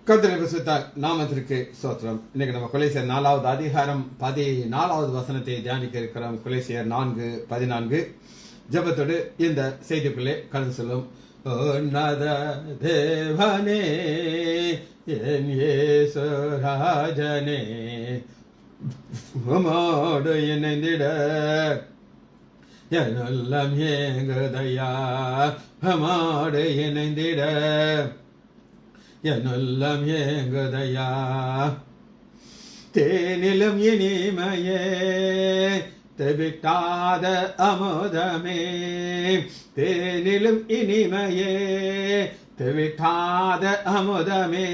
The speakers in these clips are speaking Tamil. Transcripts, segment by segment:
கர்த்தருடைய பரிசுத்த நாமத்திற்கு ஸ்தோத்திரம். இன்னைக்கு நம்ம கொலேசியர் 4வது அதிகாரம் 14வது வசனத்தை தியானிக்க இருக்கிறோம். கொலேசியர் 4:14 ஜெபத்தோடு இந்த செய்திக்குள்ளே கடந்து செல்லும். உன்னத தேவனே என் இயேசு ராஜனே உம்மோடு இணைந்திட என் உள்ளம் ஏங்குதையா, உம்மோடு இணைந்திட என் உள்ளம் ஏங்குதையா. தேனிலும் இனிமையே தெவிட்டாத அமுதமே, தேனிலும் இனிமையே தெவிட்டாத அமுதமே,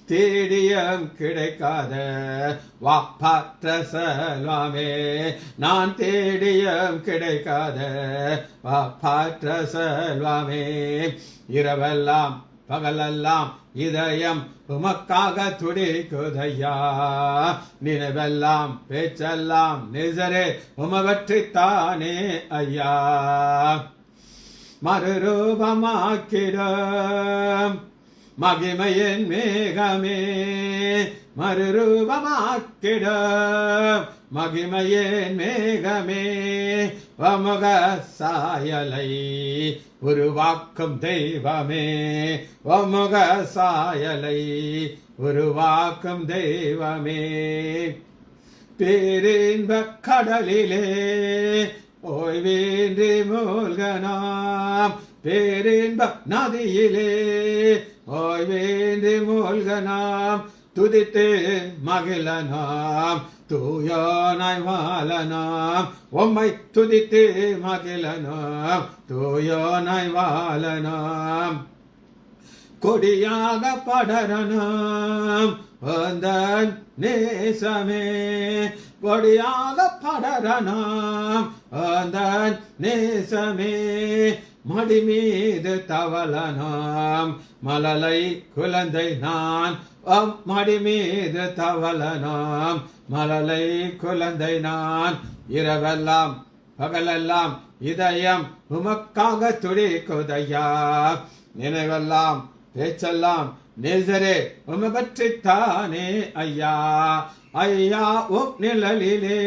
தேடியம் கிடைக்காத வாப்பாற்ற செல்வமே, நான் தேடியம் கிடைக்காத வாப்பாற்ற செல்வமே. இரவெல்லாம் பகலெல்லாம் இதயம் உமக்காக துடிக்குதையா, நினைவெல்லாம் பேச்செல்லாம் நிசரே உமவற்றித்தானே ஐயா. மறுரூபமாக்கிடும் மகிமையின் மேகமே, மறுரூபமாக்கிடும் மகிமையின் மேகமே, வமுக சாயலை உருவாக்கும் தெய்வமே, வமுக சாயலை உருவாக்கும் தெய்வமே. பேரின்ப கடலிலே ஓய்வின்றி மூழ்கனாம், பேரின்ப நதியிலே ஓய்வின்றி மூழ்கனாம், துதித்து மகிழனாம் தூயோனாய் வாழனாம், உம்மை துதித்து மகிழனாம் தூயோனாய் வாழனாம். கொடியாக படரனாம் வந்தன் நேசமே, கொடியாக படரனாம் வந்தன் நேசமே, மடி மீது தவளனாம் மலலை குழந்தை நான், மடி மீது தவளனாம் மலலை குழந்தை நான். இரவெல்லாம் பகலெல்லாம் இதயம் உமக்காக துடிக்குதையா, நினைவெல்லாம் பேச்செல்லாம் நேசரே உமை பற்றித்தானே ஐயா. ஐயா உம் நிழலிலே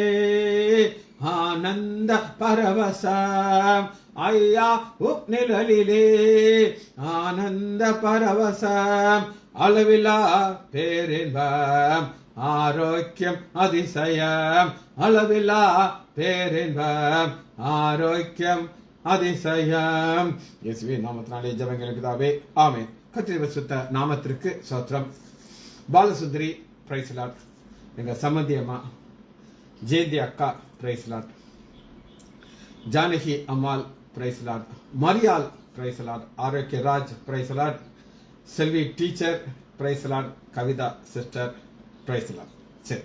ஆனந்த பரவசம், ஐயா உம் நிழலிலே ஆனந்த பரவசம், அளவிலா பேரின்பம் ஆரோக்கியம் அதிசயம், அளவிலா பேரின்பம் ஆரோக்கியம் அதிசயம். இயேசுவின் நாமத்தினாலே ஜெபங்கள் பிதாவே, ஆமென். கர்த்தருடைய பரிசுத்த நாமத்திற்கு ஸ்தோத்திரம். பாலசுந்தரி பிரைஸ் லார்ட், எங்க சம்மந்தி அம்மா ஜெயந்தி அக்கா பிரைஸ் லார்ட், ஜானகி அம்மாள் praise Lord, Mariyal praise Lord, Arokya Raj praise Lord, Selvi teacher praise Lord, Kavitha sister praise Lord. சரி,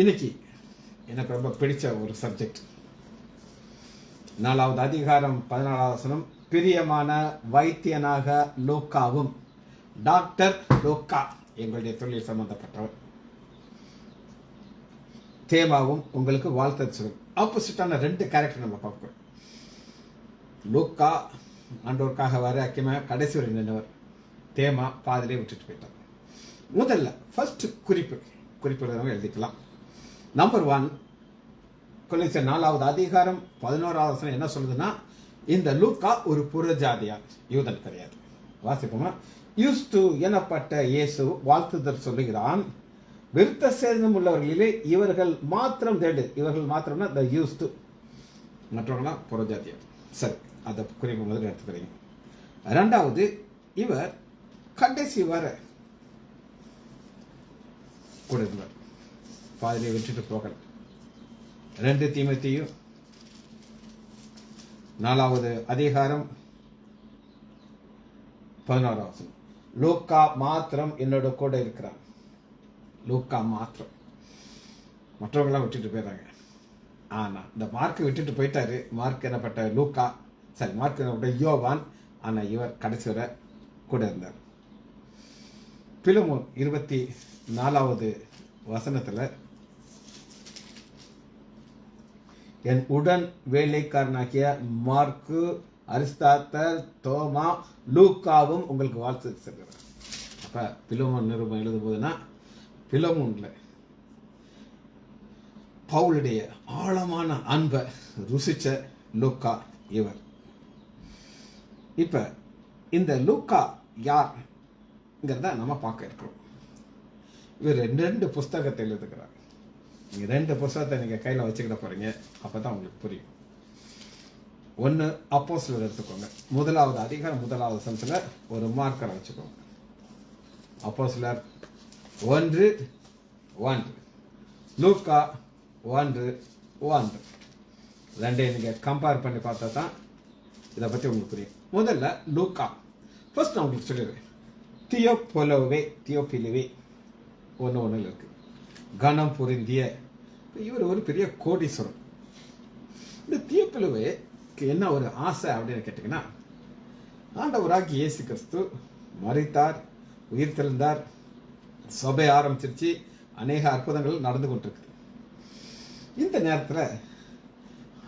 இன்னைக்கு எனக்கு ரொம்ப பிடிச்ச ஒரு சப்ஜெக்ட் 4வது அதிகாரம் 14வது வசனம். பிரியமான வைத்தியனாக லூக்காவும், டாக்டர் லூக்கா எங்களுடைய தொழில் சம்பந்தப்பட்டவர், தேமாவும் உங்களுக்கு வாழ்த்து சொல்லும். ஆப்போசிட்டான 2 கேரக்டர் நம்ம பார்க்கிறோம். லூக்கா ஆண்டோருக்காக வர அக்கியமாக கடைசி வரை நின்றவர், தேமா பாதிலே விட்டுட்டு போயிட்டார். முதல்ல ஃபர்ஸ்ட் குறிப்பு எழுதிக்கலாம். நம்பர் 1, கொலேசியர் 4வது அதிகாரம் 11வது வசனம் என்ன சொல்லுதுன்னா, இந்த லூக்கா ஒரு புறஜாதியார், யூதன் கிடையாது. வாசிப்போமா? யூஸ்து எனப்பட்ட இயேசு வாழ்த்துதல் சொல்லுகிறான், விருத்த சேதனம் உள்ளவர்களிலே இவர்கள் மாத்திரம் தேடு. இவர்கள் மாத்திரம்னா த யூஸ்து, மற்றவர்களாம் புறஜாதியார். சரி, அதை குறிப்பு முதல்ல எடுத்துக்கிறீங்க. 2வது, இவர் கடைசி வர கூட இருந்தார், பாதிலே விட்டுட்டு போகல. 2 தீமோத்தேயு 4வது அதிகாரம் 11வது வசனம். லூக்கா மாத்திரம் என்னோட கூட இருக்கிறான். லூக்கா மாத்திரம், மற்றவங்களாம் விட்டுட்டு போயிடுறாங்க. ஆனா இந்த மார்க் விட்டுட்டு போயிட்டாரு. மார்க் எனப்பட்ட லூக்கா, சரி மார்க் எனப்பட்ட யோவான், ஆனா இவர் கடைசி வரை கூட இருந்தார். பிலமோன் 24வது வசனத்துல, என் உடன் வேலைக்காரனாகிய மார்க்கு, அரிஸ்தாத்தல், தோமா, லூக்காவும் உங்களுக்கு வாழ்த்து சொல்கிறார். அப்போ பிலோமோன் நிருபம் எழுதும் போதுன்னா பிலோமோன்ல பவுலுடைய ஆழமான அன்பை ருசிச்ச லூக்கா இவர். இப்ப இந்த லூக்கா யார்ங்கிறத நம்ம பார்க்க இருக்கிறோம். இவர் ரெண்டு புஸ்தகத்தை எழுதுகிறார். நீங்க 2 புஸ்தகத்தை நீங்க கையில வச்சுக்கிட போறீங்க, அப்பதான் உங்களுக்கு புரியும். ஒன்று அப்போஸ்தலர் எடுத்துக்கோங்க, 1வது அதிகாரம் 1வது வசனத்துல ஒரு மார்க்கரை வச்சுக்கோங்க. அப்போஸ்தலர் 1:1, லூக்கா 1:1. ரெண்டையும் நீங்க கம்பேர் பண்ணி பார்த்தா தான் இதை பத்தி உங்களுக்கு புரியும். முதல்ல லூக்கா. ஃபர்ஸ்ட் நான் உங்களுக்கு சொல்லிடுறேன். தியோபிலுவே ஒன்று இருக்கு. கனம் பொருந்திய. இவர் ஒரு பெரிய கோடீஸ்வரன். இந்த தியோபிலுவேக்கு என்ன ஒரு ஆசை அப்படின்னு கேட்டீங்கன்னா, ஆண்டவராகி இயேசு கிறிஸ்து மரித்தார், உயிர் தெழுந்தார், சபை ஆரம்பிச்சிருச்சு, அநேக அற்புதங்கள் நடந்து கொண்டிருக்கு. இந்த நேரத்தில்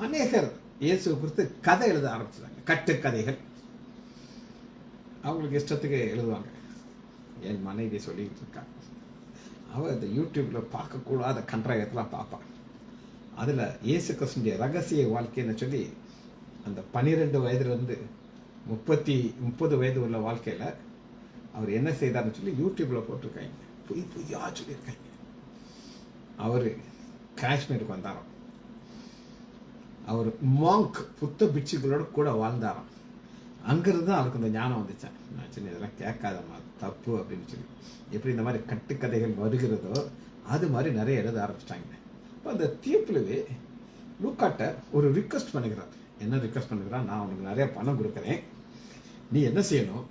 அநேகர் இயேசு குறித்து கதை எழுத ஆரம்பிச்சாங்க. கட்டுக்கதைகள் அவங்களுக்கு இஷ்டத்துக்கு எழுதுவாங்க. என் மனைவி சொல்லிக்கிட்டு இருக்காங்க, அவள் இந்த யூடியூப்ல பார்க்கக்கூடாத கன்றாயத்தெல்லாம் பார்ப்பான். அதில் இயேசு கிறிஸ்துடைய ரகசிய வாழ்க்கைன்னு சொல்லி அந்த 12 வயதுலேருந்து 30 வயது உள்ள வாழ்க்கையில் அவர் என்ன செய்தார்னு சொல்லி யூடியூப்ல போட்டிருக்காங்க. பொய்யா சொல்லியிருக்காங்க. அவர் காஷ்மீருக்கு வந்தாராம். அவர் மாங்க் புத்த பிட்சுகளோட கூட வாழ்ந்தாராம். அங்கிருந்து அவருக்கு இந்த ஞானம் வந்துச்சான். நான் சொன்னேன், இதெல்லாம் கேட்காதம்மா, தப்பு அப்படின்னு சொல்லி. எப்படி இந்த மாதிரி கட்டுக்கதைகள் வருகிறதோ அது மாதிரி நிறைய எழுத ஆரம்பிச்சிட்டாங்க. இப்போ அந்த தீர்ப்புலவே லூக்காட்ட ஒரு ரிக்வெஸ்ட் பண்ணுகிறார். என்ன ரிக்வெஸ்ட் பண்ணுகிறார்? நான் உனக்கு நிறைய பணம் கொடுக்குறேன், நீ என்ன செய்யணும்,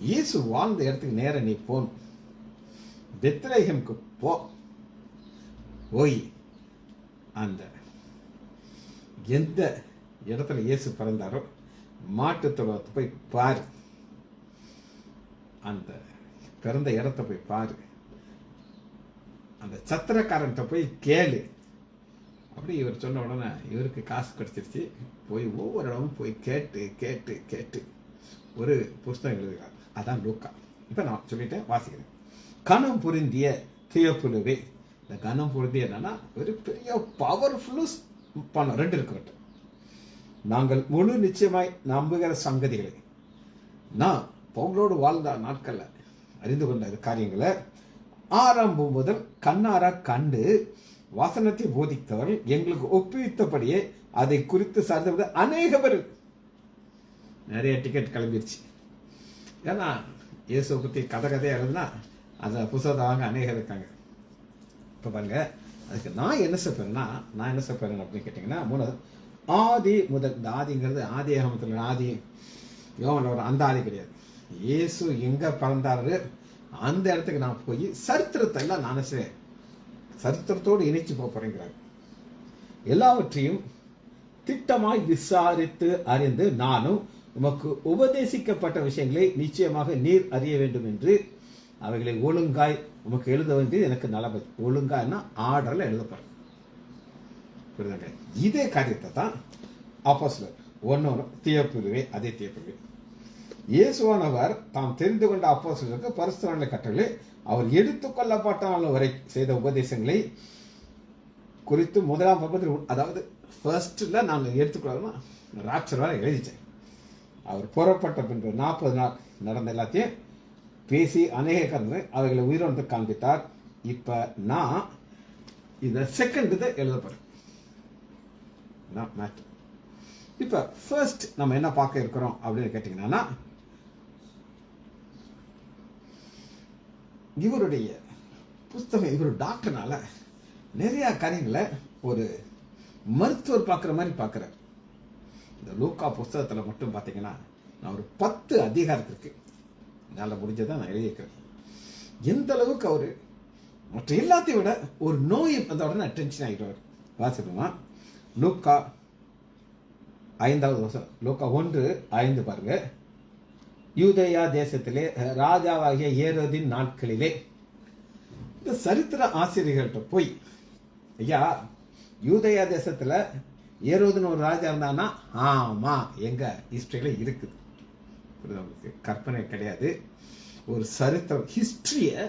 இயேசு வாழ்ந்த இடத்துக்கு நேரம் நீ போகணும், பெத்லகேமுக்கு போய் அந்த எந்த இடத்துல இயேசு பிறந்தாரோ மாட்டுத்தொழுவத்தை போய் பாரு, அந்த பிறந்த இடத்த போய் பாரு, அந்த சத்திரக்காரன்ட்ட போய் கேளு. அப்படி இவர் சொன்ன உடனே இவருக்கு காசு கிடைச்சிருச்சு. போய் ஒவ்வொரு இடமும் போய் கேட்டு கேட்டு கேட்டு ஒரு புஸ்தகம் எழுதுகிறார். அதான் லூக்கா. இப்போ நான் சொல்லிட்டேன், வாசிக்கிறேன். கனம் பொருந்திய தியோபிலுவே. இந்த கனம் பொருந்திய என்னன்னா ஒரு பெரிய பவர்ஃபுல் பணம். 2 இருக்கு. நாங்கள் முழு நிச்சயமாய் நம்புகிற சங்கதிகளை, நான் பவுலோடு வாழ்ந்த நாட்கள்ல அறிந்து கொண்ட காரியங்களை ஆரம்பம் முதல் கண்ணார கண்டு வசனத்தை போதித்தவர்கள் எங்களுக்கு ஒப்புவித்தபடியே அதை குறித்து சார்ந்த அநேக பேர் நிறைய டிக்கெட் கிளம்பிருச்சு. ஏன்னா இயேசு பற்றி கதையாக எழுதுனா அந்த புத்தகத்தை வாங்க அநேகர் இருக்காங்க. இப்போ பாருங்க, அதுக்கு நான் என்ன செய்ப்பேன் அப்படின்னு கேட்டிங்கன்னா, 3 ஆதி முதல். இந்த ஆதிங்கிறது ஆதி ஆகமத்தில் ஆதி யோவான்ல அந்த ஆதி கிடையாது. இயேசு எங்க பிறந்தாரு அந்த இடத்துக்கு நான் போய் சரித்திரத்தை எல்லாம் நான் செய்வேன், சரித்திரத்தோடு இணைச்சு போறேங்கிறாங்க. எல்லாவற்றையும் திட்டமாய் விசாரித்து அறிந்து நானும் உமக்கு உபதேசிக்கப்பட்ட விஷயங்களை நிச்சயமாக நீர் அறிய வேண்டும் என்று அவைகளை ஒழுங்காய் உமக்கு எழுத வேண்டியது எனக்கு நலபதி. ஒழுங்காய்னா ஆர்டர்ல எழுதப்படுறது. புரியுதுங்க? இதே காரியத்தை தான் அப்போஸ்தலர் 1 தியோபிலுவே, அதே தியோபிலுவே இயேசுவானவர் தாம் தெரிந்து கொண்ட அப்போஸ்தலருக்கு பரிசுத்தவான்களை கட்டளை அவர் எடுத்துக்கொள்ளப்பட்ட நாள் வரை செய்த உபதேசங்களை குறித்து 1ஆம் பக்கத்தில், அதாவது ஃபர்ஸ்ட்ல நான் எடுத்துக்கொள்ளலாம் ராப்சர் வரை எழுதிச்சேன். அவர் புறப்பட்ட பின்பு 40 நாள் நடந்த எல்லாத்தையும் பேசி அநேக கருத்து அவைகளை உயிரோடு காண்பித்தார். இப்ப நான் இந்த செகண்ட் இதை எழுதப்படுறேன். இப்ப ஃபர்ஸ்ட் நம்ம என்ன பார்க்க இருக்கிறோம் அப்படின்னு கேட்டீங்கன்னா, இவருடைய புஸ்தகம், இவர் டாக்டர்னால நிறைய காரியங்களை ஒரு மருத்துவர் பார்க்குற மாதிரி பார்க்குறார். இந்த லூக்கா புஸ்தகத்தில் மட்டும் பார்த்தீங்கன்னா, நான் ஒரு 10 அதிகாரத்திற்கு என்னால் முடிஞ்சதை நான் எழுதியிருக்கிறேன். எந்த அளவுக்கு அவர் மற்ற எல்லாத்தையும் விட ஒரு நோய் வந்த உடனே டென்ஷன் ஆகிடுவார். வாசிப்போமா? லூக்கா 5வது வசனம், லூக்கா 1:5 பாருங்க. யூதேயா தேசத்திலே ராஜாவாகிய ஏரோதின் நாட்களிலே. இந்த சரித்திர ஆசிரியர்கள்ட்ட போய், ஐயா யூதேயா தேசத்துல ஏரோதுன்னு ஒரு ராஜா இருந்தான்னா, ஆமா எங்க ஹிஸ்டரியில இருக்குது. உங்களுக்கு கற்பனை கிடையாது. ஒரு சரித்திரம் ஹிஸ்டரியை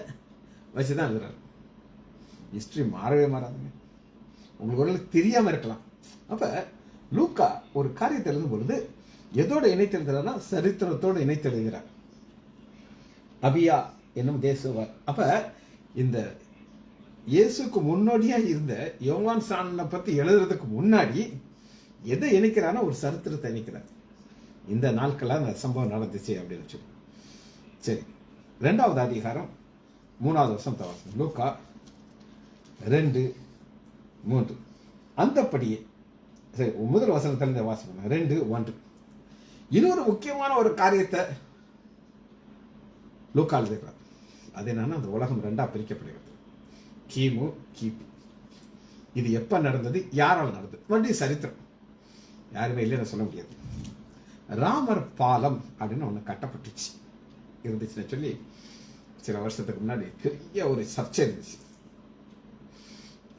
வச்சு தான் எழுதுறாரு. ஹிஸ்டரி மாறவே மாறாதுங்க. உங்களுக்கு ஒரு தெரியாமல் இருக்கலாம். அப்போ லூக்கா ஒரு காரியத்தை எழுதும் பொழுது எதோட இணைத்து எழுதுறாருன்னா சரித்திரத்தோடு இணைத்து எழுதுகிறார். அபியா என்னும் தேசவர். அப்ப இந்த இயேசுக்கு முன்னோடியா இருந்த யோவான் ஸ்நானனை பத்தி எழுதுறதுக்கு முன்னாடி எதை இணைக்கிறான்னா ஒரு சரித்திரத்தை இணைக்கிறார். இந்த நாட்கள்ல அந்த சம்பவம் நடந்துச்சு அப்படின்னு சொல்லி. சரி, 2வது அதிகாரம் 3வது வசனத்தை வாசிங்க. லூக்கா 2:3. அந்தப்படியே சரி, முதல் வசனத்திலிருந்து வாசிக்கணும். 2:1. இன்னொரு முக்கியமான ஒரு காரியத்தை லூக்கா எழுதுகிறார். அது என்னன்னா, அந்த உலகம் 2ஆ பிரிக்கப்படுகிறது. கிமு கிபி. இது எப்ப நடந்தது, யாரால் நடந்தது, மறுபடியும் சரித்திரம். யாருமே இல்லைன்னு சொல்ல முடியாது. ராமர் பாலம் அப்படின்னு ஒன்று கட்டப்பட்டுச்சு இருந்துச்சுன்னு சொல்லி சில வருஷத்துக்கு முன்னாடி பெரிய ஒரு சர்ச்சை இருந்துச்சு.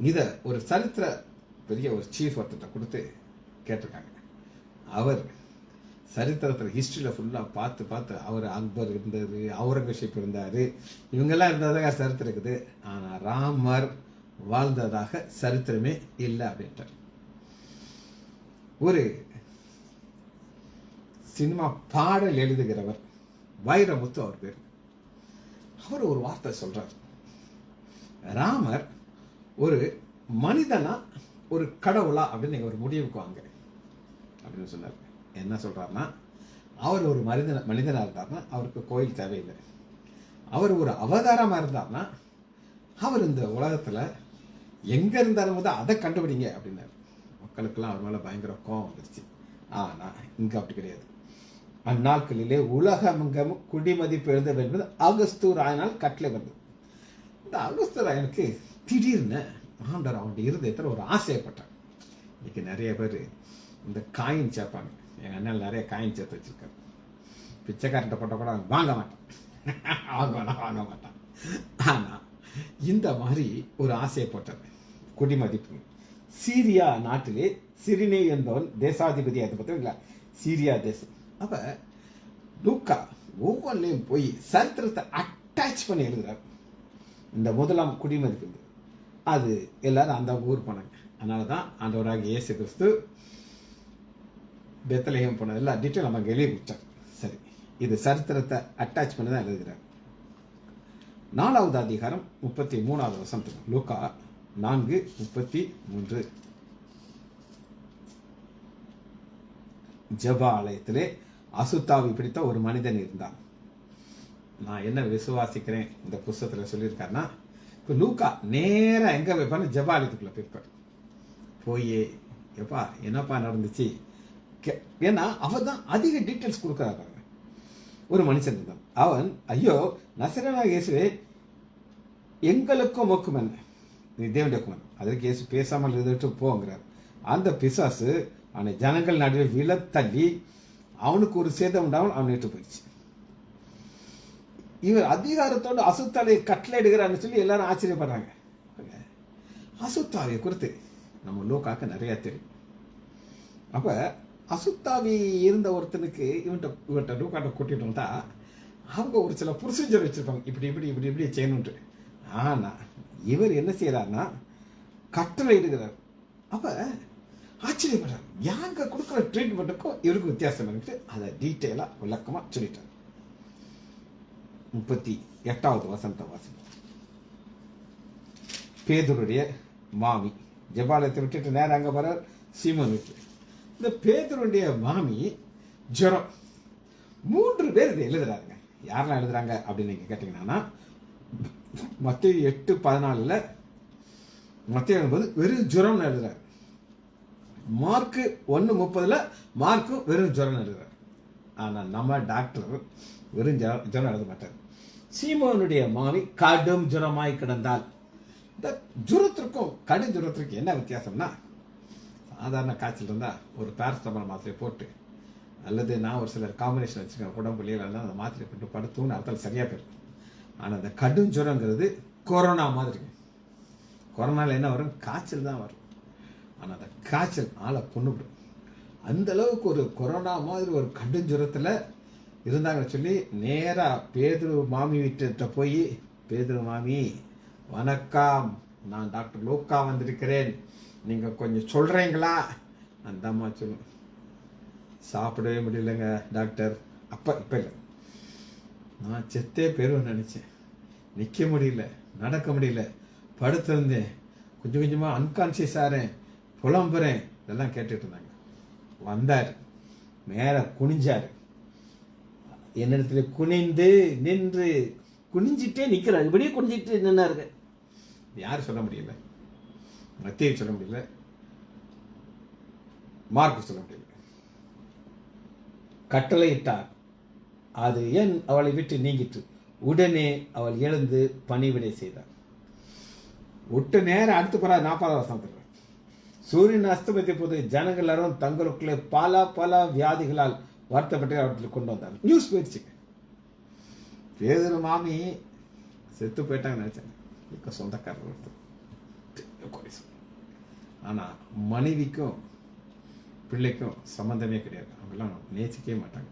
இத ஒரு சரித்திர பெரிய ஒரு சீஃப் ஒருத்தர் கொடுத்து கேட்டிருக்காங்க. அவர் சரித்திரத்தில் ஹிஸ்டரியில் ஃபுல்லாக பார்த்து அவர் அக்பர் இருந்தார், அவுரங்கசீப் இருந்தார், இவங்கெல்லாம் இருந்ததாக சரித்திரம் இருக்குது. ஆனால் ராமர் வாழ்ந்ததாக சரித்திரமே இல்லை அப்படின்ட்டார். ஒரு சினிமா பாடல் எழுதுகிறவர் வைரமுத்து அவர் பேர். அவர் ஒரு வார்த்தை சொல்றார். ராமர் ஒரு மனிதனா ஒரு கடவுளா அப்படின்னு நீங்க ஒரு முடிவுக்கு வாங்க அப்படின்னு சொன்னார். என்ன சொல்றாருன்னா, அவர் ஒரு மனிதனா இருந்தார்னா அவருக்கு கோயில் தேவையில்லை. அவர் ஒரு அவதாரமா இருந்தார்னா அவர் இந்த உலகத்துல எங்க இருந்தாலும் போது அதை கண்டுபிடிங்க அப்படின்னாரு. மக்களுக்கெல்லாம் அவர் மேல பயங்கர கோபம் வந்துருச்சு. ஆனா இங்க அப்படி கிடையாது. அந்நாட்களிலே உலகமெங்கும் குடிமதிப்பு எழுத வேண்டும் அகஸ்து ராயனால் கட்டளை வந்தது. இந்த அகஸ்து ராயனுக்கு திடீர்னு ஆண்டவர் அவனுடைய இருதயத்தில் ஒரு ஆசைப்பட்டான். இன்னைக்கு நிறைய பேர் இந்த காயின் சேர்ப்பாங்க. எங்கள் அண்ணன் நிறைய காயின் சேர்த்து வச்சிருக்காரு. பிச்சைக்காரன்ட்ட போட்ட கூட வாங்க மாட்டான், வாங்க மாட்டான். ஆனால் இந்த மாதிரி ஒரு ஆசைப்பட்டார். குடிமதிப்பு. சீரியா நாட்டிலே சிரினே என்பவன் தேசாதிபதி. அதை பார்த்தீங்களா, சீரியா தேசம். அப்ப லூக்கா ஒவ்வொன்றையும் போய் சரித்திரத்தை அட்டாச் பண்ணி எழுதுறார். இந்த முதலாம் குடிமதிப்பு அது எல்லாரும் அந்த ஊர் போனாங்க. அதனாலதான் ஆண்டவராக இயேசு கிறிஸ்து பெத்லஹேம் போனது எல்லா டீட்டெயில் நமக்கு எழுதி கொடுத்தார். சரி, இது சரித்திரத்தை அட்டாச் பண்ணி தான் எழுதுகிறார். 4வது அதிகாரம் 33வது வசனம். லூக்கா 4:33. ஜெப ஆலயத்திலே அசுத்தாவி பிடித்த ஒரு மனிதன் இருந்தான். நான் என்ன விசுவாசிக்கிறேன் இந்த புஸ்தகத்தில் சொல்லியிருக்காருன்னா, இப்போ லூக்கா நேரா எங்க வைப்பான்னு ஜெப ஆலயத்துக்குள்ள போயிருப்பார். போய் எப்பா என்னப்பா நடந்துச்சு, ஏன்னா அவர் தான் அதிக டீட்டெயில்ஸ் கொடுக்குறாரு. ஒரு மனுஷன் இருந்தான். அவன், ஐயோ நசரேயனாகிய இயேசுவே எங்களுக்கும் மொக்கும் என்ன, நீ தேவனுடைய குமாரன். அதற்கு இயேசு பேசாமல் இருந்துட்டு போங்கிறார். அந்த பிசாசு அவனை ஜனங்கள் நடுவே விழத்தள்ளி அவனுக்கு ஒரு சேதம் உண்டாமல் அவன் நேற்று போயிடுச்சு. இவர் அதிகாரத்தோடு அசுத்தாவை கட்டளையிடுகிறான்னு சொல்லி எல்லாரும் ஆச்சரியப்படுறாங்க. அசுத்தாவை குறித்து நம்ம லூக்காக்கு நிறைய தெரியும். அப்ப அசுத்தாவி இருந்த ஒருத்தனுக்கு இவன்கிட்ட லூக்காட்ட கூட்டிட்டு வந்தா அவங்க ஒரு சில ப்ரொசீஜர் வச்சிருப்பாங்க, இப்படி இப்படி இப்படி இப்படி செய்யணும்ட்டு. ஆனா இவர் என்ன செய்யறாருன்னா கட்டளை இடுகிறார். அப்ப ஆச்சரியப்படுறார், யாங்க கொடுக்குற ட்ரீட்மெண்ட்டுக்கும் இவருக்கு வித்தியாசம் இருக்கு. அதை டீட்டெயிலா விளக்கமா சொல்லிட்டார். 38வது வசனத்தை வாசிங்க. பேதுருடைய மாமி ஜெபாலயத்தை விட்டுட்டு நேரம் அங்க வர சீமோன் வீட்டு. இந்த பேதுருடைய மாமி ஜுரம். 3 பேர் இதை எழுதுறாங்க. யாரெல்லாம் எழுதுறாங்க அப்படின்னு நீங்க கேட்டீங்கன்னா, மத்தேயு 8:14 மத்தேயு 9 வெறும் ஜுரம்னு எழுதுறாரு. மார்க்கு 1:30 மார்க்கும் வெறும் ஜுரம் எழுதுறாரு. ஆனா நம்ம டாக்டர் வெறும் ஜுரம் எழுத மாட்டார். சீமோனுடைய மாமி கடும் ஜுரமாய் கிடந்தால். இந்த ஜுரத்திற்கும் கடும் ஜுரத்திற்கும் என்ன வித்தியாசம்னா, சாதாரண காய்ச்சல் இருந்தா ஒரு பேரஸ்டமால் மாத்திரை போட்டு, அல்லது நான் ஒரு சிலர் காம்பினேஷன் வச்சுருக்கேன், உடம்பு வெளியில் அந்த மாத்திரை போட்டு படுத்துன்னு அர்த்தம் சரியா போயிடும். ஆனால் அந்த கடும் ஜுரங்கிறது கொரோனா மாதிரி. கொரோனாவில் என்ன வரும், காய்ச்சல் தான் வரும். ஆனால் அந்த காய்ச்சல் ஆளை கொண்டுவிடும். அந்த அளவுக்கு ஒரு கொரோனா மாதிரி ஒரு கடும் ஜுரத்தில் இருந்தாங்கன்னு சொல்லி நேராக பேதுரு மாமி வீட்டுகிட்ட போய், பேதுரு மாமி வணக்கம், நான் டாக்டர் லூக்கா வந்திருக்கிறேன், நீங்கள் கொஞ்சம் சொல்கிறீங்களா? அந்த அம்மா சொல்லும், சாப்பிடவே முடியலங்க டாக்டர். இப்போ இல்லை, நான் செத்தே போயிருவேன்னு நினச்சேன், நிற்க முடியல, நடக்க முடியல, படுத்திருந்தேன், கொஞ்சம் கொஞ்சமாக அன்கான்சியஸ் ஆகிறேன், புலம்புறேன், இதெல்லாம் கேட்டுட்டு இருந்தாங்க. வந்தார், மேலே குனிஞ்சார், என்னிடத்துல குனிந்து நின்று, குனிஞ்சிட்டே நிற்கிறார், இப்படியே குனிஞ்சிட்டு நின்னாருங்க. யார் சொல்ல முடியல, மத்தேயு சொல்ல முடியல, மார்க்கு சொல்ல முடியல. கட்டளையிட்டார், அது ஏன் அவளை விட்டு நீங்கிட்டு, உடனே அவள் எழுந்து பணிவிடை செய்தார். விட்டு நேரம் அடுத்து போற 40வது வசனம். சூரியன் அஸ்தமித்த போது ஜனங்கள் எல்லாரும் தங்களுக்குள்ளே பல பல வியாதிகளால் வருத்தப்பட்டு அவற்றில் கொண்டு வந்தார். நியூஸ் போயிடுச்சு, பேதுரு மாமி செத்து போயிட்டாங்க நினைச்சாங்க. சொந்தக்காரர் ஒருத்தர். ஆனா மனைவிக்கும் பிள்ளைக்கும் சம்பந்தமே கிடையாது, அவங்கெல்லாம் நேசிக்கவே மாட்டாங்க.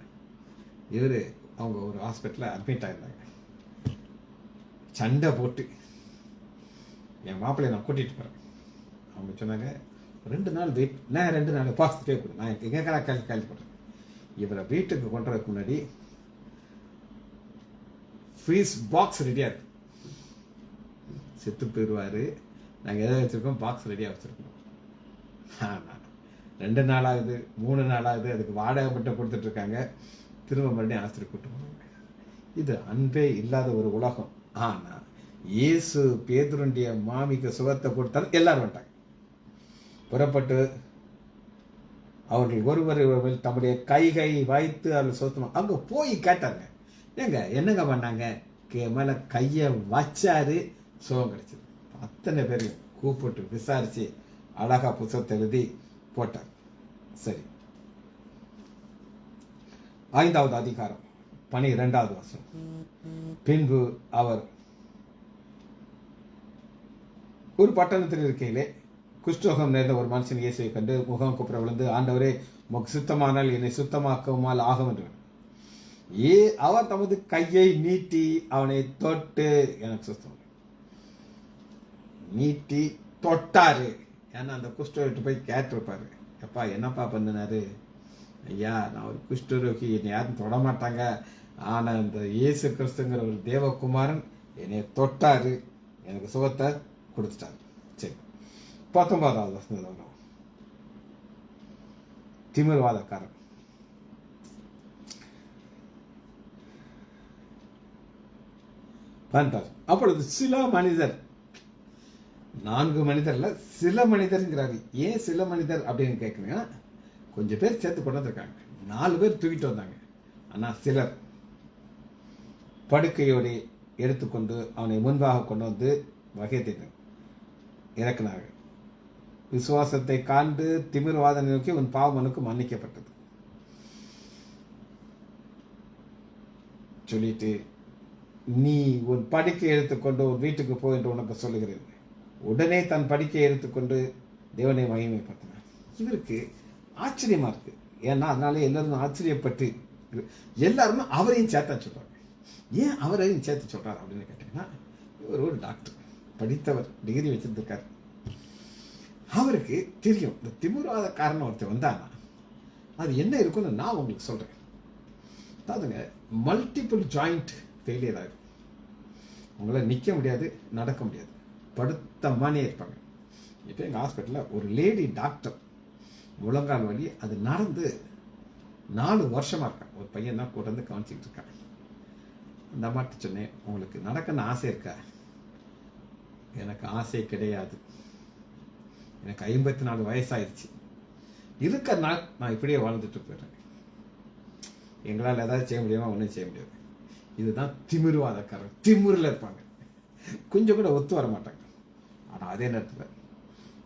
அவங்க ஒரு ஹாஸ்பிட்டலில் அட்மிட் ஆயிருந்தாங்க. சண்டை போட்டு என் மாப்பிள்ளையை நான் கூட்டிகிட்டு போகிறேன். அவங்க சொன்னாங்க 2 நாள் வெயிட், நான் 2 நாள் பாஸ் பே கொடு, நான் எங்கே கேள்வி போடுறேன். இவரை வீட்டுக்கு கொண்டு வரதுக்கு முன்னாடி ஃப்ரீஸ் பாக்ஸ் ரெடியாக இருக்கு. செத்து போயிடுவார், நாங்கள் எதை வச்சுருக்கோம், பாக்ஸ் ரெடியாக வச்சுருக்கோம். 2 நாள் ஆகுது, 3 நாள் ஆகுது, அதுக்கு வாடகை மட்டும் கொடுத்துட்ருக்காங்க. திரும்ப மறுபடியும் ஆஸ்திரி கூட்டு போனாங்க. இது அன்பே இல்லாத ஒரு உலகம். ஆனால் இயேசு பேதுருடைய மாமிக்கு சுகத்தை கொடுத்தாரு, எல்லாரும் வந்துட்டாங்க. புறப்பட்டு அவர்கள் ஒருவர் தம்முடைய கைகை வைத்து அவர்கள் சொத்தமா அங்கே போய் கேட்டாங்க, ஏங்க என்னங்க பண்ணாங்க? மேலே கையை வச்சாரு, சுகம் கிடைச்சது. அத்தனை பேரையும் கூப்பிட்டு விசாரிச்சு அழகா புத்தகத்தை எழுதி போட்டார். சரி, 5வது அதிகாரம் 12வது வசனம். பின்பு அவர் ஒரு பட்டணத்தில் இருக்கையிலே குஷ்டரோகம் நேர்ந்த ஒரு மனுஷன் இயேசுவை கண்டு முகம் குப்புற விழுந்து, ஆண்டவரே உமக்கு சுத்தமானால் என்னை சுத்தமாக்குமால் ஆகும் என்று. அவர் தமது கையை நீட்டி அவனை தொட்டு, எனக்கு சுத்தம் நீட்டி தொட்டாரு. ஏன்னா அந்த குஷ்டரோகிட்ட போய் கேட்டிருப்பாரு, எப்பா என்னப்பா பண்ணினாரு? ஐயா, நான் ஒரு குஷ்டரோகி, என்னை யாரும் தொடமாட்டாங்க, ஆனால் இந்த இயேசு கிறிஸ்துங்கிற ஒரு தேவகுமாரன் என்னை தொட்டாரு, எனக்கு சுகத்தை கொடுத்துட்டாரு. சரி, 19வது வசனம். திமிர்வாதக்காரன். அப்பொழுது சில மனிதர், 4 மனிதர்ல சில மனிதர்ங்கிறாரு. ஏன் சில மனிதர் அப்படின்னு கேட்குறீங்கன்னா, கொஞ்சம் பேர் சேர்த்து கொண்டு வந்திருக்காங்க, 4 பேர் தூக்கிட்டு வந்தாங்க. ஆனால் சிலர் படுக்கையோடு எடுத்துக்கொண்டு அவனை முன்பாக கொண்டு வந்து வகை இறக்கினார்கள். விசுவாசத்தை காண்டு திமிர்வாதனை நோக்கி உன் பாவமனுக்கு மன்னிக்கப்பட்டது சொல்லிட்டு, நீ உன் படுக்கை எடுத்துக்கொண்டு உன் வீட்டுக்கு போ என்று உனக்கு சொல்லுகிறேன். உடனே தன் படுக்கையை எடுத்துக்கொண்டு தேவனை மகிமைப்படுத்தினார். இவருக்கு ஆச்சரியமா இருக்கு. ஏன்னா அதனால எல்லாரும் ஆச்சரியப்பட்டு எல்லாருமே அவரையும் சேர்த்தா சொல்றாங்க. ஏன் அவரையும் சேர்த்து சொல்றாரு அப்படின்னு கேட்டீங்கன்னா, இவர் ஒரு டாக்டர், படித்தவர், டிகிரி வச்சிருந்திருக்காரு. அவருக்கு தெரியும் இந்த திமிர்வாத காரணம் ஒருத்தர் வந்தானா அது என்ன இருக்குன்னு நான் உங்களுக்கு சொல்றேன். அதாவதுங்க, மல்டிபிள் ஜாயிண்ட் ஃபெயிலியர் ஆகும். உங்களால் நிற்க முடியாது, நடக்க முடியாது, படுத்த மானியே இருப்பாங்க. இப்போ எங்கள் ஹாஸ்பிட்டலில் ஒரு லேடி டாக்டர் முழங்கால் வலி, அது நடந்து 4 வருஷமாக இருக்காங்க. ஒரு பையன் தான் கூட வந்து கவனிச்சிக்கிட்டு இருக்காங்க. அந்த அம்மாட்ட சொன்னேன், உங்களுக்கு நடக்கணும்னு ஆசை இருக்கா? எனக்கு ஆசை கிடையாது, எனக்கு 54 வயசாயிருச்சு, இருக்கிற நாள் நான் இப்படியே வாழ்ந்துட்டு போயிடுறேன், எங்களால் ஏதாவது செய்ய முடியுமா? ஒன்றும் செய்ய முடியாது. இதுதான் திமிர்வாதக்காரர். திமிரில் இருப்பாங்க, கொஞ்சம் கூட ஒத்து வர மாட்டாங்க. ஆனால் அதே நேரத்தில்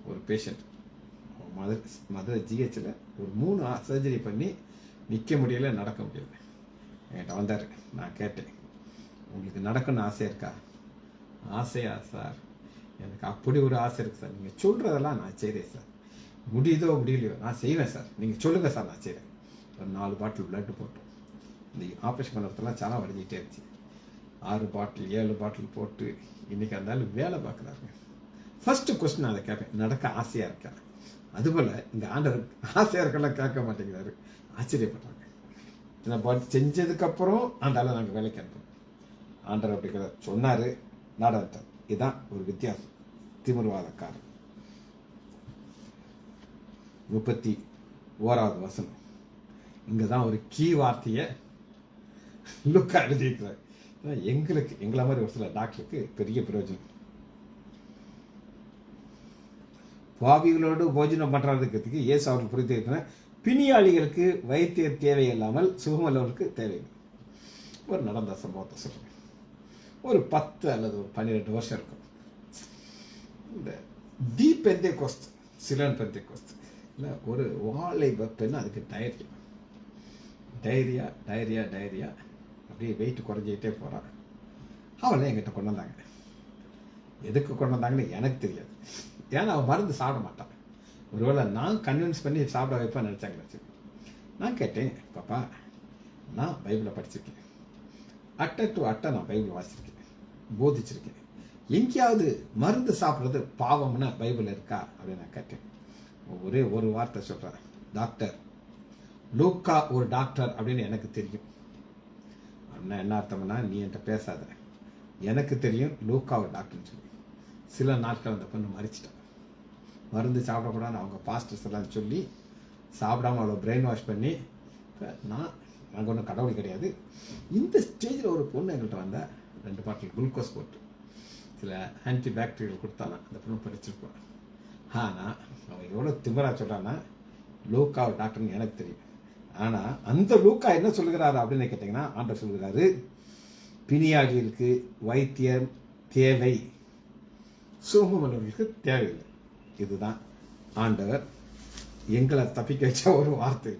ஒரு பேஷண்ட் மதுரை ஜிஹெச்சில் ஒரு 3 சர்ஜரி பண்ணி நிற்க முடியல, நடக்க முடியல. என்கிட்ட வந்தார். நான் கேட்டேன், உங்களுக்கு நடக்கணும்னு ஆசையாக இருக்கா? ஆசையா சார்? எனக்கு அப்படி ஒரு ஆசை இருக்குது சார். நீங்கள் சொல்கிறதெல்லாம் நான் செய்கிறேன் சார். முடியுதோ முடியலையோ நான் செய்வேன் சார். நீங்கள் சொல்லுங்கள் சார், நான் செய்கிறேன். ஒரு 4 பாட்டில் பிளட்டு போட்டோம். இந்த ஆப்ரேஷன் பண்ணுறதுலாம் சாணம் வடிஞ்சிக்கிட்டே இருந்துச்சு. 6 பாட்டில் 7 பாட்டில் போட்டு இன்றைக்கி இருந்தாலும் வேலை பார்க்குறாங்க. ஃபஸ்ட்டு கொஸ்டின் அதை கேட்பேன், நடக்க ஆசையாக இருக்கா? அதுபோல் இந்த ஆண்டவர் ஆசையாக இருக்கலாம் கேட்க மாட்டேங்கிறாரு. ஆச்சரியப்படுறாங்க. இத்தனை பாட்டு செஞ்சதுக்கப்புறம் அந்த ஆளை நாங்கள் வேலைக்கு அனுப்புறோம். ஆண்டவர் அப்படி சொன்னார், நடந்தார். இதுதான் ஒரு வித்தியாசம். திமிர்வாதக்காரன். 31வது வசனம். இங்கே தான் ஒரு கீ வார்த்தையை லுக்கா எழுதியிருக்கிறார். எங்களை மாதிரி ஒரு சில டாக்டருக்கு பெரிய பிரயோஜனம். பாவிகளோடு போஜனம் பண்ணுறதுக்கு இயேசு அவர்கள் புரிந்து பிணியாளிகளுக்கு வைத்தியர் தேவையில்லாமல் சுகமல்லவர்களுக்கு தேவையில்லை. ஒரு நடந்த சம்பவத்தை சொல்கிறேன். ஒரு 10 அல்லது ஒரு 12 வருஷம் இருக்கும். இந்த தி பெந்தேகோஸ்த், சிலன் பெந்தேகோஸ்த் இல்லை, ஒரு வாலிப பெண், அதுக்கு டைரியா அப்படியே வெயிட் குறைஞ்சிக்கிட்டே போகிறான். அவளை என்கிட்ட கொண்டு வந்தாங்க. எதுக்கு கொண்டு வந்தாங்கன்னு எனக்கு தெரியாது. ஏன்னா அவன் மருந்து சாப்பிட மாட்டான். ஒருவேளை நான் கன்வின்ஸ் பண்ணி சாப்பிட வைப்பேன் நினச்சாங்க. நான் கேட்டேன், பாப்பா நான் பைபிளை படிச்சிருக்கேன், அட்டை டு அட்டை நான் பைபிள் வாசிச்சிருக்கேன், போதிச்சிருக்கேன், எங்கேயாவது மருந்து சாப்பிட்றது பாவம்னு பைபிள் இருக்கா அப்படின்னு நான் கேட்டேன். ஒரே ஒரு வார்த்தை சொல்கிறேன், டாக்டர் லூக்கா ஒரு டாக்டர் அப்படின்னு எனக்கு தெரியும். அப்படின்னா என்ன அர்த்தம்னா, நீ என்கிட்ட பேசாத, எனக்கு தெரியும் லூக்கா ஒரு டாக்டர்னு சொல்லி. சில நாட்கள் அந்த பொண்ணு மறிச்சிட்டான். மருந்து சாப்பிடக்கூடாதுன்னு அவங்க பாஸ்டர்ஸ் எல்லாம் சொல்லி சாப்பிடாம அவ்வளோ பிரெயின் வாஷ் பண்ணி, நாங்கள் ஒன்றும் கடவுள் கிடையாது. இந்த ஸ்டேஜில் ஒரு பொண்ணு எங்கள்கிட்ட வந்தால் 2 பாட்டில் குளுக்கோஸ் போட்டு சில ஆன்டி பாக்டீரியல் கொடுத்தானா அந்த பொண்ணு படிச்சிருப்பான். ஆனால் அவன் எவ்வளோ திமிரா சொல்கிறான்னா, லூக்கா ஒரு டாக்டர்னு எனக்கு தெரியும். ஆனால் அந்த லூக்கா என்ன சொல்லுகிறாரு அப்படின்னு கேட்டிங்கன்னா, ஆண்டவர் சொல்கிறாரு, பிணியாளிகளுக்கு வைத்தியம் தேவை, சுகமல்லவர்களுக்கு தேவையில்லை. இதுதான் ஆண்டவர் எங்களை தப்பிக்க வச்ச ஒரு வார்த்தை.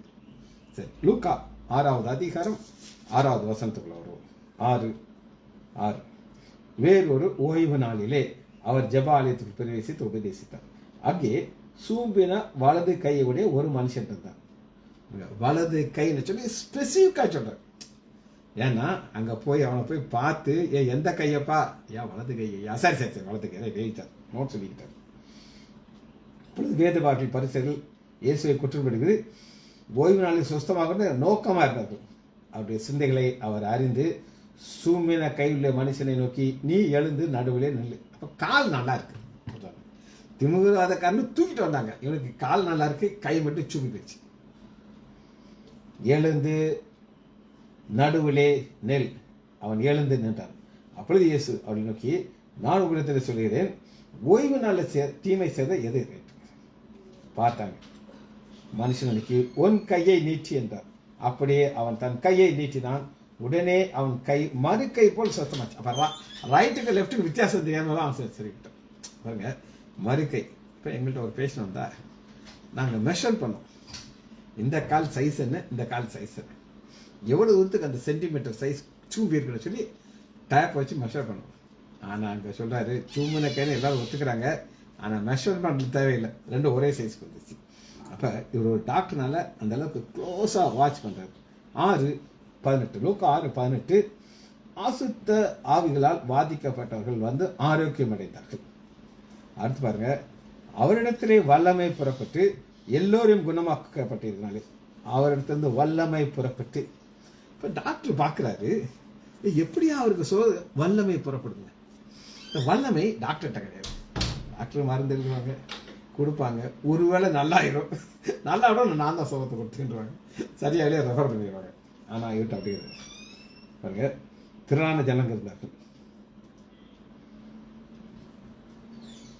சரி, லூக்கா 6வது அதிகாரம் 6வது வசனத்துக்குள்ள வருவோம். 6:6. வேறொரு ஓய்வு நாளிலே அவர் ஜெப ஆலயத்துக்கு பிரவேசித்து உபதேசித்தார். அங்கே சூம்பின வலது கையுடைய ஒரு மனுஷன் இருந்தார். வலது கைன்னு சொல்லி ஸ்பெசிஃபிக்காக சொல்றார். ஏன்னா அங்கே போய் அவனை போய் பார்த்து, எந்த கையப்பா, ஏன் வலது கையா, சரி வலது கையை எழுதிட்டார், நோட் சொல்லிக்கிட்டார். இப்பொழுது வேத பாட்டில் பரிசர்கள் இயேசுவை குற்றப்படுகிறது, ஓய்வு நாளில் சுஸ்தமாக நோக்கமாக இருந்தார்கள். அவருடைய சிந்தைகளை அவர் அறிந்து சூம்பின கையுள்ள மனுஷனை நோக்கி, நீ எழுந்து நடுவிலே நில்லு. அப்போ கால் நல்லா இருக்கு. திமுகவாதக்காரன்னு தூக்கிட்டு வந்தாங்க. இவனுக்கு கால் நல்லா இருக்கு, கை மட்டும் சூம்பி போயிடுச்சு. எழுந்து நடுவிலே நெல். அவன் எழுந்து நின்றான். அப்பொழுது இயேசு அவளை நோக்கி, நான் உங்களிடத்தில் சொல்கிறேன், ஓய்வு நாளில் தீமை செய்த எது பார்த்தாங்க. மனுஷனுக்கு உன் கையை நீட்டி என்றார். அப்படியே அவன் தன் கையை நீட்டினான். உடனே அவன் கை மறு கை போல் சுத்தமாச்சு. அப்போ ரைட்டுக்கு லெஃப்ட்டுக்கு வித்தியாசம் தெரியாம தான் அவன் சரிக்கிட்டோம். பாருங்க, மறு கை. இப்போ எங்கள்கிட்ட ஒரு பேஷண்ட் வந்தா நாங்கள் மெஷர் பண்ணோம், இந்த கால் சைஸ் என்ன, இந்த கால் சைஸ் என்ன, எவ்வளோ தூரத்துக்கு அந்த சென்டிமீட்டர் சைஸ் சூம்பி இருக்குன்னு சொல்லி டேப் வச்சு மெஷர் பண்ணுவோம். ஆனால் அங்கே சொல்கிறாரு, சூம்பின கைன்னு எல்லாரும் ஒத்துக்கிறாங்க, ஆனால் மெஷர்மெண்ட் தேவையில்லை, ரெண்டும் ஒரே சைஸ்க்கு வந்துச்சு. அப்போ இவர் ஒரு டாக்டர்னால அந்த அளவுக்கு க்ளோஸாக வாட்ச் பண்ணுறாரு. 6:18 லூக்கா 6:18. அசுத்த ஆவிகளால் பாதிக்கப்பட்டவர்கள் வந்து ஆரோக்கியம் அடைந்தார்கள். அடுத்து பாருங்க, அவரிடத்திலே வல்லமை புறப்பட்டு எல்லோரையும் குணமாக்கப்பட்டிருந்தாலே, அவரிடத்திலிருந்து வல்லமை புறப்பட்டு. இப்போ டாக்டர் பார்க்குறாரு, எப்படியா அவருக்கு வல்லமை புறப்படுங்க. இந்த வல்லமை டாக்டர்கிட்ட கிடையாது. டாக்டர் மருந்து எழுதுவாங்க, கொடுப்பாங்க, ஒருவேளை நல்லாயிரும், நல்லாயிடும், நான் தான் சுகத்தை கொடுத்துருவாங்க, சரியாகவே ரெஃபர் பண்ணிடுவாங்க. ஆனால் இவர்கிட்ட அப்படி பாருங்க, திரளான ஜனங்கள் இருந்தார்கள்.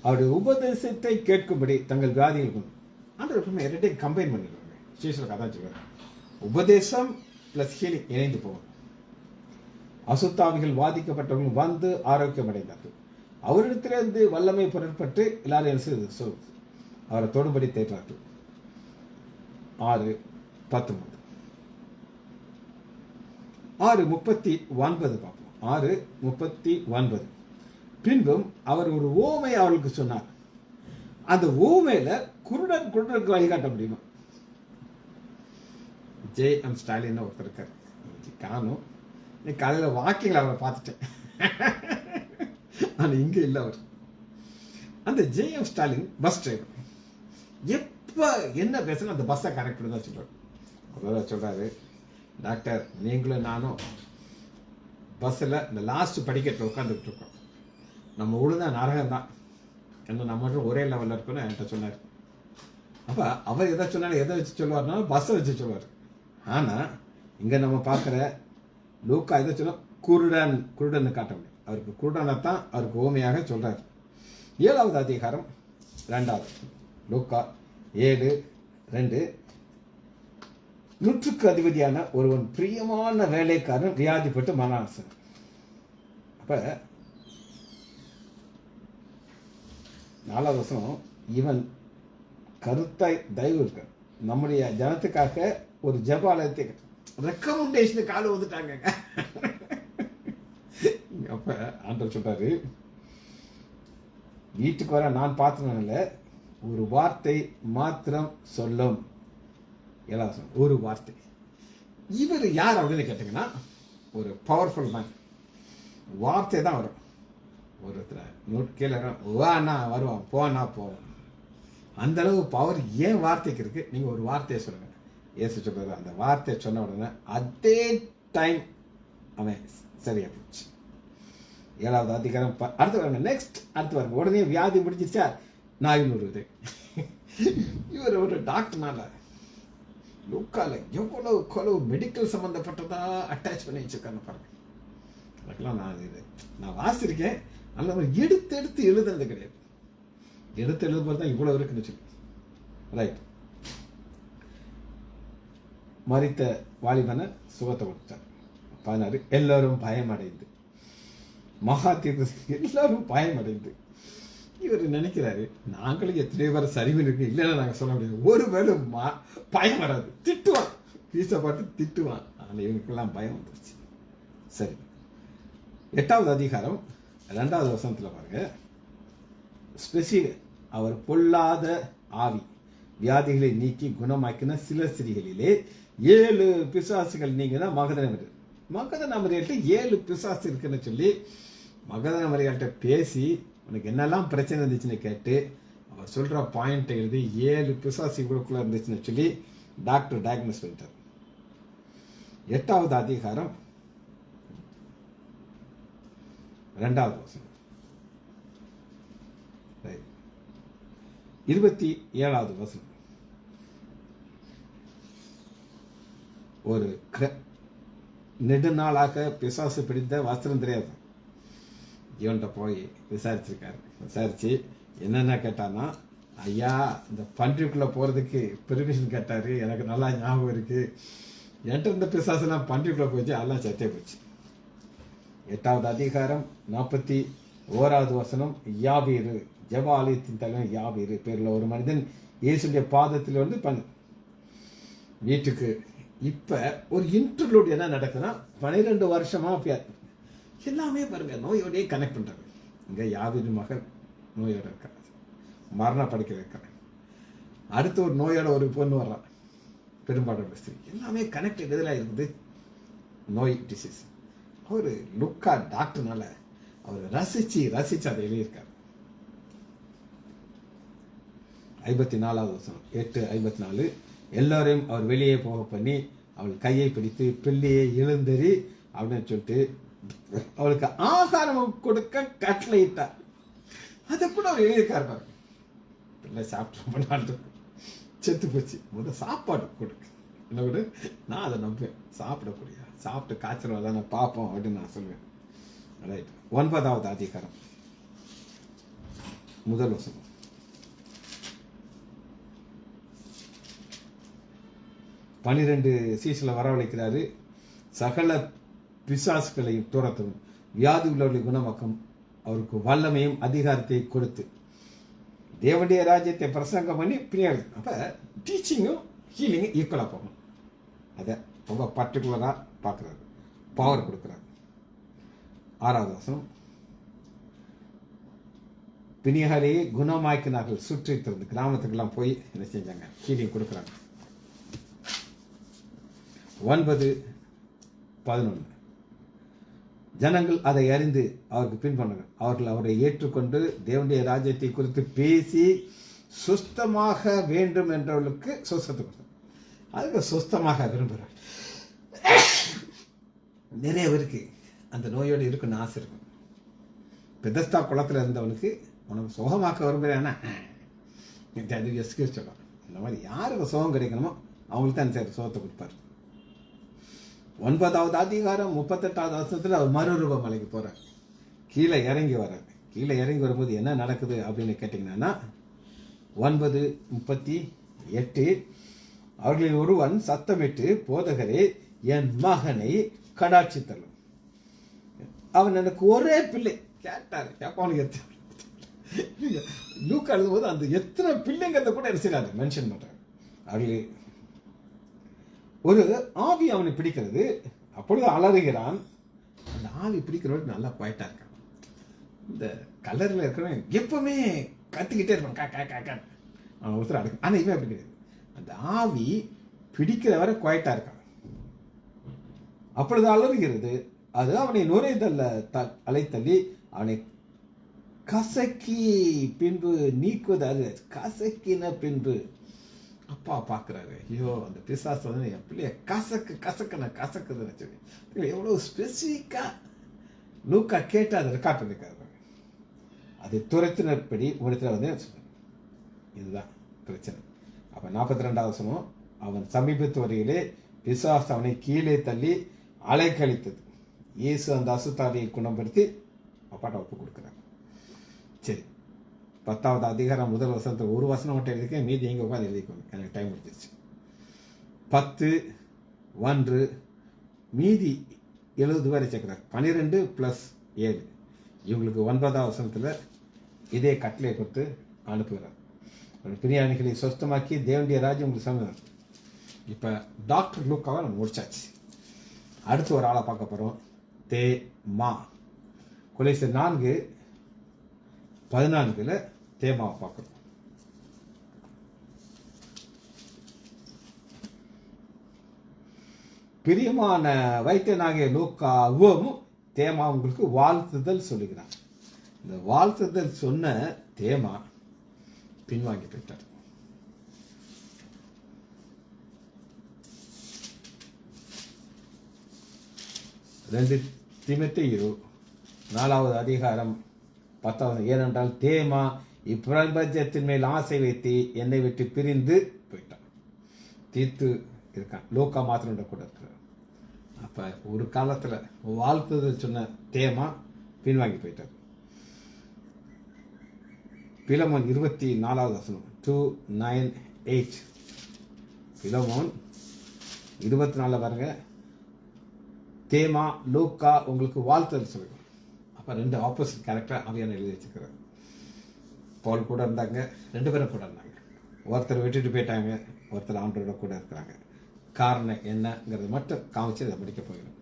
அவருடைய உபதேசத்தை கேட்கும்படி தங்கள் வியாதிகள் கொண்டு ஆண்டவர் எப்பவுமே இரண்டையும் கம்பைன் பண்ணிடுவாங்க. ஸ்டேஷனுக்கு அதான் சொல்லுவாங்க, உபதேசம் பிளஸ் ஹீலிங் இணைந்து போகும். அசுத்தாவிகள் பாதிக்கப்பட்டவர்கள் வந்து ஆரோக்கியம் அடைந்தார்கள். அவரிடத்திலிருந்து வல்லமை புறப்பட்டு எல்லாரும் அவரை தொடும்படி தேற்றார்கள். 6:19. 6:39 பார்ப்போம். 6:39. பின்பும் அவர் ஒரு ஓமை அவர்களுக்கு சொன்னார். அந்த ஓமையில குருடருக்கு வழிகாட்ட முடியுமா? J.M. ஸ்டாலின் ஒருத்தர் இருக்கார். காணும். நீ காலையில் வாக்கிங்கில் அவரை பார்த்துட்டேன். ஆனால் இங்கே இல்லை அவர். அந்த ஜேஎம் ஸ்டாலின் பஸ் டிரைவர் எப்போ என்ன பேசணும் அந்த பஸ்ஸை கரெக்ட் பண்ணி தான் சொல்கிறார். அவர் சொல்கிறாரு, டாக்டர் நீங்களும் நானும் பஸ்ஸில் இந்த லாஸ்ட் படிக்கட்டில் உட்காந்துக்கிட்டு இருக்கோம். நம்ம உழுந்தா நரகம் தான், என்ன நம்ம மட்டும் ஒரே லெவலில் இருக்குன்னு என்கிட்ட சொன்னார். அப்போ அவர் எதை சொன்னாலும் எதை வச்சு சொல்லுவார்னா பஸ்ஸை வச்சு சொல்லுவார். ஆனால் இங்கே நம்ம பார்க்குற லூக்கா எதை சொன்னால் குருடன்னு காட்ட முடியும். அவருக்கு குருடனை தான் அவருக்கு ஓமையாக சொல்கிறார். 7வது அதிகாரம் 2வது லூக்கா 7:2 நூற்றுக்கு அதிபதியான ஒருவன் பிரியமான வேலைக்காரன் வியாதிப்பட்டு மரணாசன். அப்ப 4வது வசனம், இவன் கருத்தாய் தயவு இருக்க நம்முடைய ஜனத்துக்காக ஒரு ஜபாலயத்தை ரெக்கமெண்டேஷனுக்கு ஆள் வந்துட்டாங்க. அப்ப ஆண்டவர் சொல்றாரு, வீட்டுக்கு வர நான் பார்த்தனால ஒரு வார்த்தை மாத்திரம் சொல்லும். ஒரு வார்த்தை. இவர் யார் அப்படின்னு கேட்டீங்கன்னா ஒரு பவர்ஃபுல் மேன். வார்த்தை தான் வரும். ஒருத்தர் கீழே வானா வருவான், போனா போவான். அந்த அளவு பவர் ஏன் வார்த்தைக்கு இருக்கு. நீங்க ஒரு வார்த்தையை சொல்லுங்க. ஏசு சொல்றாரு, அந்த வார்த்தையை சொன்ன உடனே அதே டைம் அவன் சரியா போச்சு. 7வது அதிகாரம் அடுத்து வரணும். நெக்ஸ்ட் அடுத்து வரணும். உடனே வியாதி முடிஞ்சிச்சா நான் வருது. இவர் ஒரு டாக்டர்னால லூக்கால எவ்வளவு மெடிக்கல் சம்பந்தப்பட்டதா அட்டாச் பண்ணி வச்சிருக்காங்க பாருங்க. அதுக்கெல்லாம் நான் வாசிருக்கேன். அல்ல எடுத்து எழுதுறது கிடையாது. எடுத்து எழுதும்போது தான் இவ்வளவு இருக்குன்னு சொல்லி. ரைட். மரித்த வாலிபனை சுகத்தை கொடுத்தார். 16 எல்லாரும் பயமடைந்து மகா தீர்க்க எல்லாரும் பயமடைந்து இவர் நினைக்கிறாரு, நாங்களும் எத்தனையோ பேர் சரிவு இருக்கு இல்லைன்னா நாங்கள் சொல்ல முடியாது. ஒரு வேளை பயம் வராது. திட்டுவான், பீஸை பார்த்து திட்டுவான். ஆனால் இவனுக்கெல்லாம் பயம் வந்துருச்சு. சரி, 8வது அதிகாரம் 2வது வசனத்தில் பாருங்க. அவர் பொல்லாத ஆவி வியாதிகளை நீக்கி குணமாக்கின சில ஸ்திரீகளிலே 7 பிசாசுகள் நீங்கின மகதன மரியாள்கிட்ட 7 பிசாசு இருக்குன்னு சொல்லி மகதன மரியாள்கிட்ட பேசி உனக்கு என்னெல்லாம் பிரச்சனை இருந்துச்சுன்னு கேட்டு அவர் சொல்ற பாயிண்ட் எழுதி 7 பிசாசு இவருக்குள்ள இருந்துச்சுன்னு சொல்லி டாக்டர் டயக்னோஸ் பண்ணிட்டார். 8வது அதிகாரம் 2வது வசனம் 27வது வசனம். ஒரு நெடுநாளாக பிசாசு பிடித்த வஸ்திரம் தெரியாது. இவன்கிட்ட போய் விசாரிச்சு என்னென்ன கேட்டான்னா, ஐயா இந்த பன்றிக்குள்ள போறதுக்கு பெர்மிஷன் கேட்டாரு. எனக்கு நல்லா ஞாபகம் இருக்கு. என்கிட்ட இருந்த பிசாசுலாம் பன்றிக்குள்ள போச்சு, எல்லாம் சத்தே போச்சு. 8வது அதிகாரம் 41வது வசனம். யாபீரு ஜெப ஆலயத்தின் தலைவன் யாபீரு பேர்ல ஒரு மனிதன் இயேசுடைய பாதத்தில் வந்து வீட்டுக்கு. இப்ப ஒரு இன்டர்லூட் என்ன நடக்குதுன்னா, 12 வருஷமா எல்லாமே பாருங்க நோயோடய கனெக்ட் பண்றாங்க. இங்க யாபீரு மகள் நோயோட இருக்காங்க, மரண படுக்கையில் இருக்காங்க. அடுத்து ஒரு நோயோட ஒரு பொண்ணு வர்றான், பெரும்பாடோட ஸ்திரீ. எல்லாமே கனெக்டட் எதிராக இருக்குது, நோய் டிசீஸ். அவர் லுக்கா டாக்டர்னால அவர் ரசிச்சு அதை எழுதியிருக்காரு. 54வது வசனம் 8:54. எல்லாரையும் அவர் வெளியே போக பண்ணி அவள் கையை பிடித்து பிள்ளையை எழுந்தறி அப்படின்னு சொல்லிட்டு அவளுக்கு ஆகாரம் கொடுக்க கட்டளையிட்டார். அதை கூட அவர் எழுதியிருக்காரு. பிள்ளை சாப்பிட்டு செத்து போச்சு, முதல் சாப்பாடு கொடுக்கு என்ன கூட நான் அதை நம்புவேன். சாப்பிடக்கூடிய சாப்பிட்டு காய்ச்சல் தானே பார்ப்போம் அப்படின்னு நான் சொல்லுவேன். ரைட். 9வது அதிகாரம் 1 வசனம். பன்னிரண்டு சீசல வரவழைக்கிறாரு. சகல பிசாசுகளையும் துரத்தவும் வியாதி உள்ளவர்களை குணமாக்கும் அவருக்கு வல்லமையும் அதிகாரத்தை கொடுத்து தேவனுடைய ராஜ்யத்தை பிரசங்கம் பண்ணி பிரியாரு. அப்ப டீச்சிங்கும் ஹீலிங்கும் ஈக்குவலா போகணும். அதை ரொம்ப பர்டிகுலரா பார்க்கிறாரு, பவர் கொடுக்கிறாரு. 6வது வசனம். பிணியாரையே குணமாக்கினார்கள். சுற்றி திறந்து கிராமத்துக்கெல்லாம் போய் என்ன செஞ்சாங்க, ஹீலிங் கொடுக்குறாங்க. 9 11. ஜனங்கள் அதை அறிந்து அவருக்கு பின்பற்றினார்கள். அவர்கள் அவரை ஏற்றுக்கொண்டு தேவனுடைய ராஜ்யத்தை குறித்து பேசி சுஸ்தமாக வேண்டும் என்றவர்களுக்கு சுஸ்தத்தை கொடுத்தார். அதுக்கு சுஸ்தமாக விரும்புகிறார். நிறைய பேருக்கு அந்த நோயோடு இருக்குன்னு ஆசை இருக்கும். பெதஸ்தா குளத்தில் இருந்தவனுக்கு உனக்கு சுகமாக்க விரும்புகிறேன்னா அது எஸ்கியூஸ் சொல்லலாம். இந்த மாதிரி யாருக்கு சுகம் கிடைக்கணுமோ அவங்களுக்கு தான் சரி சுகத்தை கொடுப்பார். 9வது அதிகாரம் 38வது வருஷத்தில் அவர் மறுரூப மலைக்கு போகிறார். கீழே இறங்கி வர்றார். கீழே இறங்கி வரும்போது என்ன நடக்குது அப்படின்னு கேட்டிங்கன்னா 9:38 அவர்களில் ஒருவன் சத்தமிட்டு, போதகரே, என் மகனை கடாட்சி தள்ளும். அவன் எனக்கு ஒரே பிள்ளை கேட்டார். அவனுக்கு லூக்கா எழுதும்போது அந்த எத்தனை பிள்ளைங்கிறத கூட என்ன செய்யறாரு மென்ஷன் பண்றாரு. அவர்களே ஒரு ஆவி அவனை பிடிக்கிறது. அப்பொழுது அலறுகிறான். அந்த ஆவி பிடிக்கிறவருக்கு நல்லா குவைட்டா இருக்கான். இந்த கலரில் இருக்கிறவன் எப்பவுமே கத்திக்கிட்டே இருப்பான். அவன் ஒருத்தர் அடுக்க. ஆனால் இவன் அப்படி கிடையாது. அந்த ஆவி பிடிக்கிற வரை குவைட்டா இருக்கான். அப்பொழுது அலறுகிறது. அது அவனை நுரைதல்ல அலைத்தள்ளி அவனை கசக்கி பின்பு நீக்குவது. அது கசக்கின பின்பு அப்பா பார்க்குறாரு. ஐயோ, அந்த பிசாசு வந்து என் பிள்ளைய கசக்குதுன்னு சொல்லி எவ்வளோ ஸ்பெசிஃபிக்காக லூக்கா கேட்டு அதை ரெக்கார்ட் பண்ணிருக்காரு. அதை துரத்தினபடி உங்களிடத்தில் வந்து இதுதான் பிரச்சனை. அப்போ 42வது வசனம், அவன் சமீபத்து வரையிலே பிசாசு அவனை கீழே தள்ளி அலைக்கழித்தது. இயேசு அந்த அசுத்தாவியை குணப்படுத்தி அப்பாட்ட ஒப்பு கொடுக்குறாங்க. சரி, 10வது அதிகாரம் 1 வசனத்தில் ஒரு வசனம் மட்டும் எழுதிக்க, மீதி எங்கே உட்காந்து எழுதிக்கோங்க, எனக்கு டைம் முடிஞ்சிருச்சு. 10:1 மீதி 70 வரை சேர்க்குறாங்க. 12 + 7 இவங்களுக்கு 9வது வசனத்தில் இதே கட்டளையை கொடுத்து அனுப்புகிறார். பிரியாணிகளை சொஸ்தமாக்கி தேவனுடைய ராஜ்யம் உங்களுக்கு சமயம். இப்போ டாக்டர் லூக்காவை நம்ம முடிச்சாச்சு. அடுத்து ஒரு ஆளை பார்க்க போகிறோம். தேமா. கொலைசர் 4:14 தேமாவை பார்க்குறோம். பிரியமான வைத்தியனாகிய லூக்காவும் தேமா உங்களுக்கு வாழ்த்துதல் சொல்லுகிறார். இந்த வாழ்த்துதல் சொன்ன தேமா பின்வாங்கி போயிட்டார். ரெண்டு தீமோத்தேயு 4வது அதிகாரம் 10வது. ஏனென்றால் தேமா இப்பிரபஞ்சத்தின் மேல் ஆசை வைத்து என்னை விட்டு பிரிந்து போயிட்டான். தீத்து இருக்கான். லூக்கா மாத்திரம் கூட இருக்கிறார். அப்ப ஒரு காலத்துல வாழ்த்துதல் சொன்ன தேமா பின்வாங்கி போயிட்டார். பிலமோன் 24வது வசனம் 2:9-8. பிலமோன் 24 பாருங்க. தேமா லூக்கா உங்களுக்கு வாழ்த்துதல் சொல்லுங்க. அப்ப 2 ஆப்போசிட் கேரக்டர் அவையான எழுதி வச்சுக்கிறார். பவுல் கூட இருந்தாங்க, 2 பேரும் கூட இருந்தாங்க. ஒருத்தர் விட்டுட்டு போயிட்டாங்க, ஒருத்தர் ஆண்டவரோட கூட இருக்கிறாங்க. காரணம் என்னங்கிறது மட்டும் காமிச்சு அதை படிக்க போயிடும்.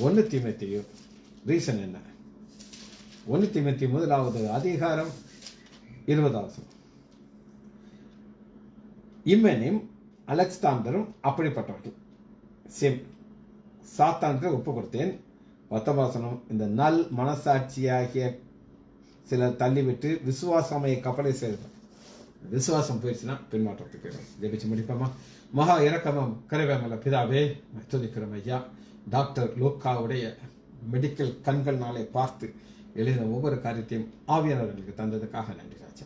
1 தீமோத்தேயு ரீசன் என்ன? 1 தீமோத்தேயு 1வது அதிகாரம் 20வது வசனம். இம்மனும் அலெக்சாந்தரும் அப்படிப்பட்டவர்கள். சேம் சாத்தானுக்கு ஒப்பு கொடுத்தேன். 10வது வசனம். இந்த நல் மனசாட்சியாகிய சிலர் தள்ளிவிட்டு விசுவாசமைய கப்பலை சேர்த்தார். விசுவாசம் போயிடுச்சுன்னா பின்மாற்றத்துக்கு போயிடும். ஜெபிச்சு முடிப்போமா? மகா இரக்கமும் கருவேமல பிதாவே, துதிக்கிறோம் ஐயா. டாக்டர் லூக்காவுடைய மெடிக்கல் கண்கள்னாலே பார்த்து எழுதின ஒவ்வொரு காரியத்தையும் ஆவியானவர்களுக்கு தந்ததுக்காக நன்றி ராஜா.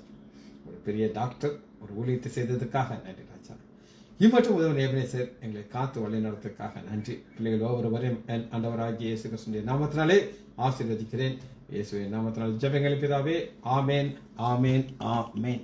ஒரு பெரிய டாக்டர் ஒரு ஊழியத்தை செய்ததுக்காக நன்றி ராஜா. இம்மற்றும் உதவி எபினேசர் எங்களை காத்து வழி நடத்துவதற்காக நன்றி. பிள்ளைகள் ஒவ்வொருவரையும் என் ஆண்டவராகிய இயேசு கிறிஸ்துவின் நாமத்தினாலே ஆசீர்வதிக்கிறேன். இயேசுவின் நாமத்தினால் ஜெபங்கள் பிதாவே. ஆமேன், ஆமேன், ஆமேன்.